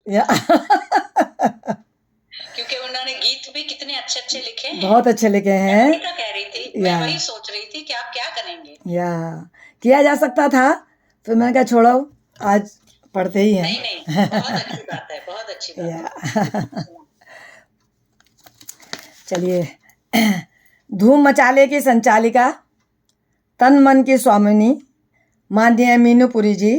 या क्योंकि उन्होंने गीत भी कितने अच्छे-अच्छे लिखे हैं। बहुत अच्छे लिखे मैं हैं। वही तो कह रही थी, मैं या वही सोच रही थी कि आप क्या करेंगे? या किया जा सकता था, फिर मैंने कहा छोड़ो, आज पढ़ते ही नहीं, नहीं, बहुत अच्छी हैं। बात है, बहुत अच्छी बात या है। चलिए, धूम मचाले की संचालिका, तन मन की स्वामिनी माननीय मीनूपुरी जी,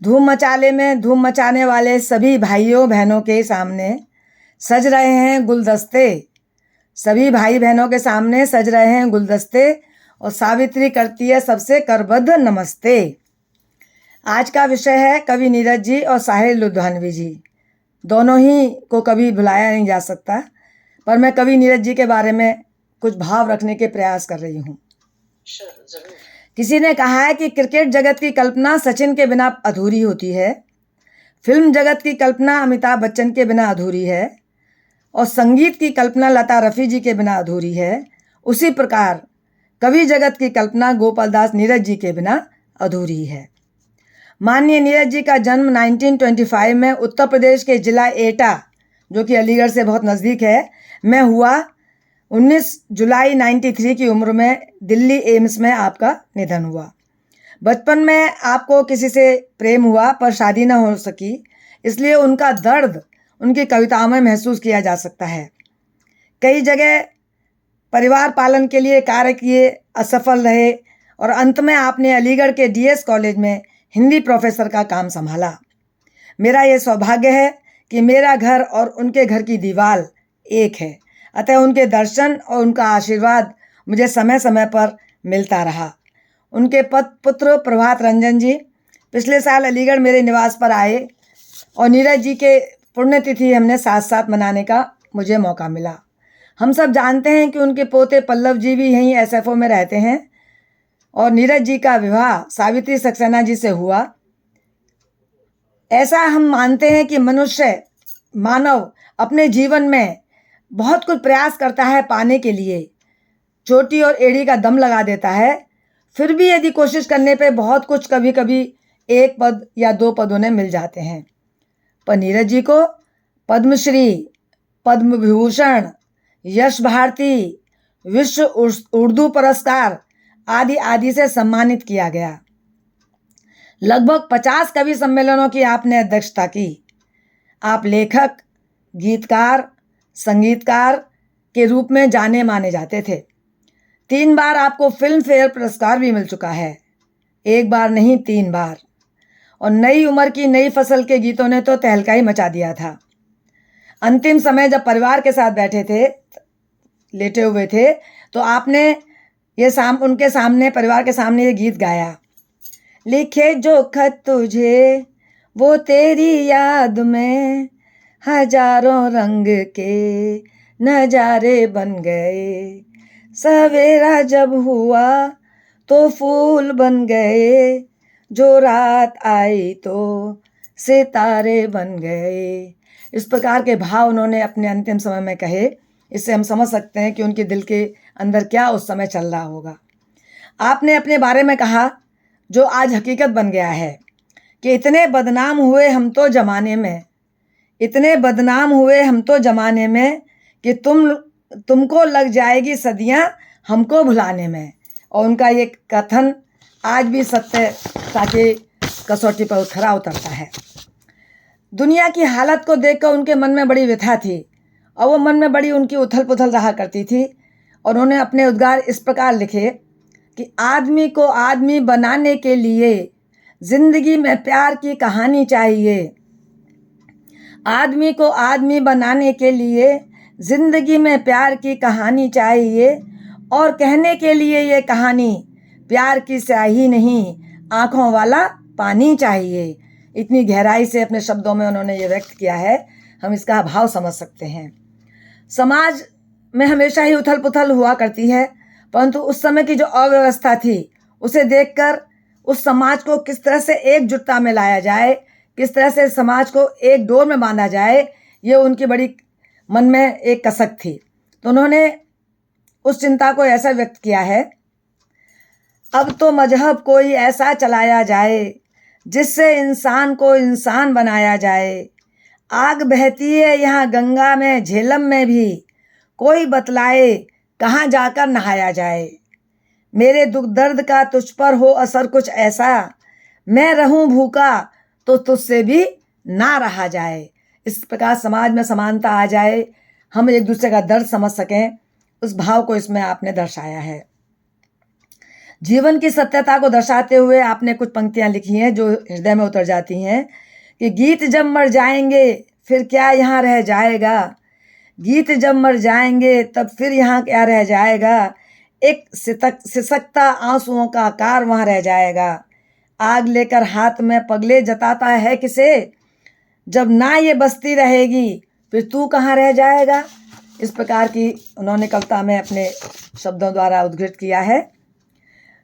धूम मचाले में धूम मचाने वाले सभी भाइयों बहनों के सामने सज रहे हैं गुलदस्ते। सभी भाई बहनों के सामने सज रहे हैं गुलदस्ते और सावित्री करती है सबसे करबद्ध नमस्ते। आज का विषय है कवि नीरज जी और साहिर लुधियानवी जी। दोनों ही को कभी भुलाया नहीं जा सकता, पर मैं कवि नीरज जी के बारे में कुछ भाव रखने के प्रयास कर रही हूँ। ज़रूर। किसी ने कहा है कि क्रिकेट जगत की कल्पना सचिन के बिना अधूरी होती है, फिल्म जगत की कल्पना अमिताभ बच्चन के बिना अधूरी है और संगीत की कल्पना लता रफ़ी जी के बिना अधूरी है। उसी प्रकार कवि जगत की कल्पना गोपाल दास नीरज जी के बिना अधूरी है। माननीय नीरज जी का जन्म 1925 में उत्तर प्रदेश के जिला एटा, जो कि अलीगढ़ से बहुत नज़दीक है, में हुआ। 19 जुलाई 93 की उम्र में दिल्ली एम्स में आपका निधन हुआ। बचपन में आपको किसी से प्रेम हुआ पर शादी न हो सकी, इसलिए उनका दर्द उनकी कविताओं में महसूस किया जा सकता है। कई जगह परिवार पालन के लिए कार्य किए, असफल रहे और अंत में आपने अलीगढ़ के डीएस कॉलेज में हिंदी प्रोफेसर का काम संभाला। मेरा ये सौभाग्य है कि मेरा घर और उनके घर की दीवार एक है, अतः उनके दर्शन और उनका आशीर्वाद मुझे समय समय पर मिलता रहा। उनके पुत्र प्रभात रंजन जी पिछले साल अलीगढ़ मेरे निवास पर आए और नीरज जी के पुण्यतिथि हमने साथ साथ मनाने का मुझे मौका मिला। हम सब जानते हैं कि उनके पोते पल्लव जी भी यहीं एसएफओ में रहते हैं और नीरज जी का विवाह सावित्री सक्सेना जी से हुआ। ऐसा हम मानते हैं कि मानव अपने जीवन में बहुत कुछ प्रयास करता है पाने के लिए, चोटी और एड़ी का दम लगा देता है, फिर भी यदि कोशिश करने पे बहुत कुछ कभी कभी एक पद या दो पद उन्हें मिल जाते हैं। पर नीरज जी को पद्मश्री, पद्म विभूषण, यश भारती, विश्व उर्दू पुरस्कार आदि आदि से सम्मानित किया गया। लगभग 50 कवि सम्मेलनों की आपने अध्यक्षता की। आप लेखक, गीतकार, संगीतकार के रूप में जाने माने जाते थे। 3 बार आपको फिल्म फेयर पुरस्कार भी मिल चुका है, एक बार नहीं 3 बार। और नई उम्र की नई फसल के गीतों ने तो तहलका ही मचा दिया था। अंतिम समय जब परिवार के साथ बैठे थे, लेटे हुए थे, तो आपने ये उनके सामने, परिवार के सामने ये गीत गाया, लिखे जो खत तुझे वो तेरी याद में हजारों रंग के नजारे बन गए, सवेरा जब हुआ तो फूल बन गए, जो रात आई तो सितारे बन गए। इस प्रकार के भाव उन्होंने अपने अंतिम समय में कहे। इससे हम समझ सकते हैं कि उनके दिल के अंदर क्या उस समय चल रहा होगा। आपने अपने बारे में कहा, जो आज हकीकत बन गया है, कि इतने बदनाम हुए हम तो ज़माने में, इतने बदनाम हुए हम तो ज़माने में कि तुमको लग जाएगी सदियां हमको भुलाने में। और उनका ये कथन आज भी सत्यता की कसौटी पर खरा उतरता है। दुनिया की हालत को देखकर उनके मन में बड़ी व्यथा थी और वो मन में बड़ी उनकी उथल पुथल रहा करती थी। और उन्होंने अपने उद्गार इस प्रकार लिखे कि आदमी को आदमी बनाने के लिए जिंदगी में प्यार की कहानी चाहिए, आदमी को आदमी बनाने के लिए जिंदगी में प्यार की कहानी चाहिए, और कहने के लिए ये कहानी प्यार की स्याही नहीं, आंखों वाला पानी चाहिए। इतनी गहराई से अपने शब्दों में उन्होंने ये व्यक्त किया है, हम इसका भाव समझ सकते हैं। समाज में हमेशा ही उथल पुथल हुआ करती है, परंतु उस समय की जो अव्यवस्था थी उसे देखकर उस समाज को किस तरह से एकजुटता में लाया जाए, किस तरह से समाज को एक डोर में बांधा जाए, ये उनकी बड़ी मन में एक कसक थी। तो उन्होंने उस चिंता को ऐसा व्यक्त किया है, अब तो मजहब कोई ऐसा चलाया जाए जिससे इंसान को इंसान बनाया जाए, आग बहती है यहाँ गंगा में झेलम में भी, कोई बतलाए कहाँ जाकर नहाया जाए। मेरे दुख दर्द का तुझ पर हो असर कुछ ऐसा, मैं रहूं भूखा तो तुझसे भी ना रहा जाए। इस प्रकार समाज में समानता आ जाए, हम एक दूसरे का दर्द समझ सकें, उस भाव को इसमें आपने दर्शाया है। जीवन की सत्यता को दर्शाते हुए आपने कुछ पंक्तियां लिखी हैं जो हृदय में उतर जाती हैं कि गीत जब मर जाएंगे फिर क्या यहाँ रह जाएगा, गीत जब मर जाएंगे तब फिर यहाँ क्या रह जाएगा, एक सिसकता आंसुओं का कार वहाँ रह जाएगा। आग लेकर हाथ में पगले जताता है किसे, जब ना ये बस्ती रहेगी फिर तू कहाँ रह जाएगा। इस प्रकार की उन्होंने कविता में अपने शब्दों द्वारा उद्घृत किया है।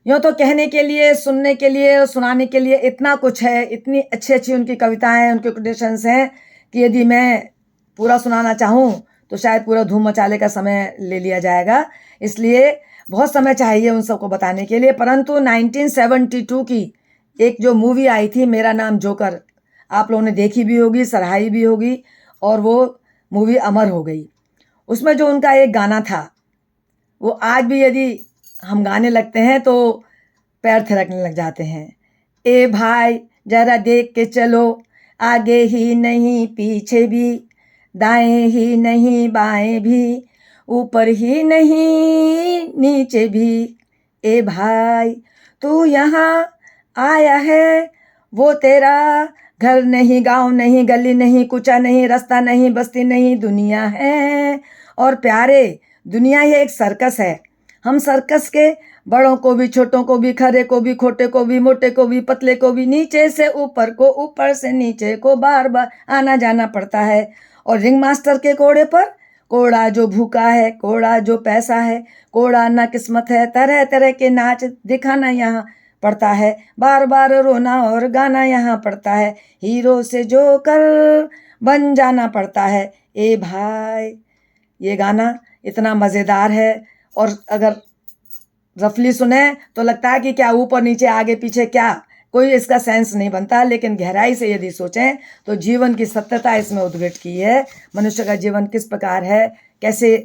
यूँ तो कहने के लिए, सुनने के लिए और सुनाने के लिए इतना कुछ है, इतनी अच्छी अच्छी उनकी कविताएं, उनके कोटेशंस हैं कि यदि मैं पूरा सुनाना चाहूँ तो शायद पूरा धूम मचाले का समय ले लिया जाएगा, इसलिए बहुत समय चाहिए उन सबको बताने के लिए। परंतु 1972 की एक जो मूवी आई थी मेरा नाम जोकर, आप लोगों ने देखी भी होगी, सराही भी होगी, और वो मूवी अमर हो गई। उसमें जो उनका एक गाना था वो आज भी यदि हम गाने लगते हैं तो पैर थिरकने लग जाते हैं। ए भाई जरा देख के चलो, आगे ही नहीं पीछे भी, दाएं ही नहीं बाएं भी, ऊपर ही नहीं नीचे भी। ए भाई तू यहाँ आया है, वो तेरा घर नहीं, गांव नहीं, गली नहीं, कुचा नहीं, रास्ता नहीं, बस्ती नहीं, दुनिया है। और प्यारे, दुनिया ये एक सर्कस है। हम सर्कस के बड़ों को भी, छोटों को भी, खरे को भी, खोटे को भी, मोटे को भी, पतले को भी, नीचे से ऊपर को, ऊपर से नीचे को बार बार आना जाना पड़ता है। और रिंग मास्टर के कोड़े पर कोड़ा जो भूखा है, कोड़ा जो पैसा है, कोड़ा ना किस्मत है, तरह तरह के नाच दिखाना यहाँ पड़ता है, बार बार रोना और गाना यहाँ पड़ता है, हीरो से जोकर बन जाना पड़ता है। ए भाई, ये गाना इतना मज़ेदार है और अगर रफली सुने तो लगता है कि क्या ऊपर नीचे आगे पीछे, क्या कोई इसका सेंस नहीं बनता। लेकिन गहराई से यदि सोचें तो जीवन की सत्यता इसमें उद्घृत की है। मनुष्य का जीवन किस प्रकार है, कैसे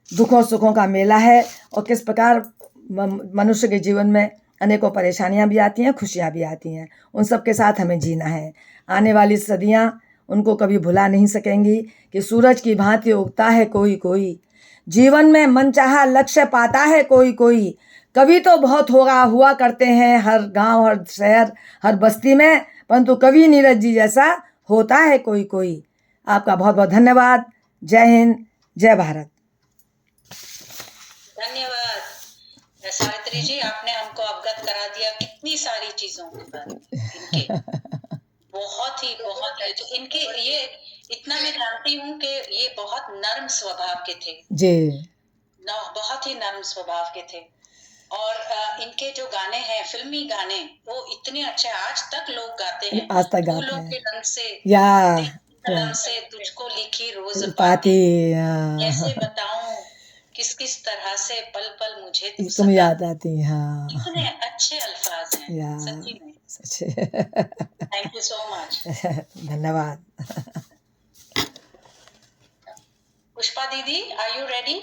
दुखों सुखों का मेला है, और किस प्रकार मनुष्य के जीवन में अनेकों परेशानियां भी आती हैं, खुशियां भी आती हैं। उन सब के साथ हमें जीना है। आने वाली सदियां उनको कभी भुला नहीं सकेंगी कि सूरज की भांति उगता है कोई कोई, जीवन में मनचाहा लक्ष्य पाता है कोई कोई। कवि तो बहुत हुआ करते हैं हर गांव, हर शहर, हर बस्ती में, परंतु कवि नीरज जी जैसा होता है कोई कोई। आपका बहुत बहुत धन्यवाद। जय हिंद, जय भारत। धन्यवाद सावित्री जी, आपने हमको अवगत करा दिया कितनी सारी चीजों के बारे में इनके। बहुत है जो इनके, ये इतना मैं जानती हूँ कि ये बहुत नर्म स्वभाव के थे जी, बहुत ही नर्म स्वभाव के थे। और इनके जो गाने हैं, फिल्मी गाने, वो इतने अच्छे आज तक लोग गाते हैं। आज तक गाते फूलों हैं। के रंग से, या कलम से तुझको लिखी रोज पाती, कैसे बताऊं किस किस तरह से पल पल मुझे तू तुम सताती। याद आती। हाँ, इतने अच्छे अल्फाज हैं या सच्ची में। सच। Thank you so much. धन्यवाद। पुष्पा दीदी, आर यू रेडी?